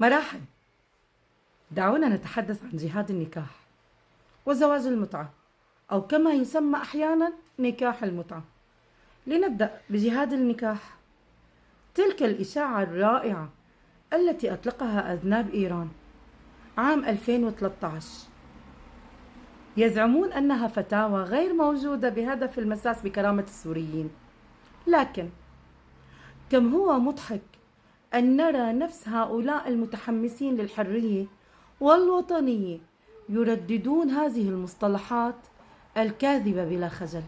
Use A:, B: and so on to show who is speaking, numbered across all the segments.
A: مراحل. دعونا نتحدث عن جهاد النكاح وزواج المتعة، أو كما يسمى أحيانا نكاح المتعة. لنبدأ بجهاد النكاح. تلك الإشاعة الرائعة التي أطلقها أذناب إيران عام 2013 يزعمون أنها فتاوى غير موجودة بهدف المساس بكرامة السوريين، لكن كم هو مضحك أن نرى نفس هؤلاء المتحمسين للحرية والوطنية يرددون هذه المصطلحات الكاذبة بلا خجل.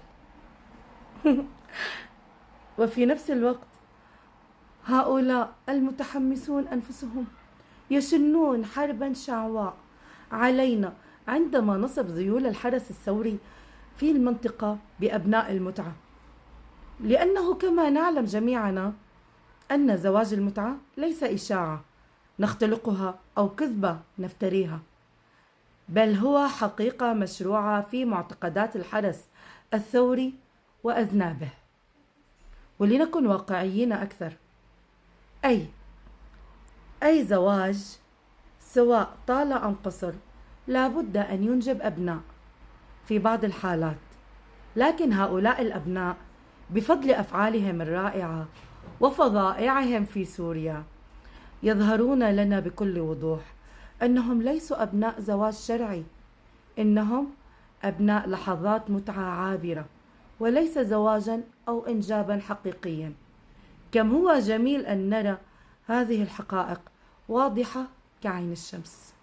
A: وفي نفس الوقت هؤلاء المتحمسون أنفسهم يشنون حربا شعواء علينا عندما نصف ذيول الحرس الثوري في المنطقة بأبناء المتعة، لأنه كما نعلم جميعنا أن زواج المتعة ليس إشاعة نختلقها أو كذبة نفتريها، بل هو حقيقة مشروعة في معتقدات الحرس الثوري وأذنابه. ولنكن واقعيين أكثر، أي زواج سواء طال أم قصر لا بد أن ينجب أبناء في بعض الحالات، لكن هؤلاء الأبناء بفضل أفعالهم الرائعة وفظائعهم في سوريا يظهرون لنا بكل وضوح أنهم ليسوا أبناء زواج شرعي، إنهم أبناء لحظات متعة عابرة وليس زواجا أو إنجابا حقيقيا. كم هو جميل أن نرى هذه الحقائق واضحة كعين الشمس.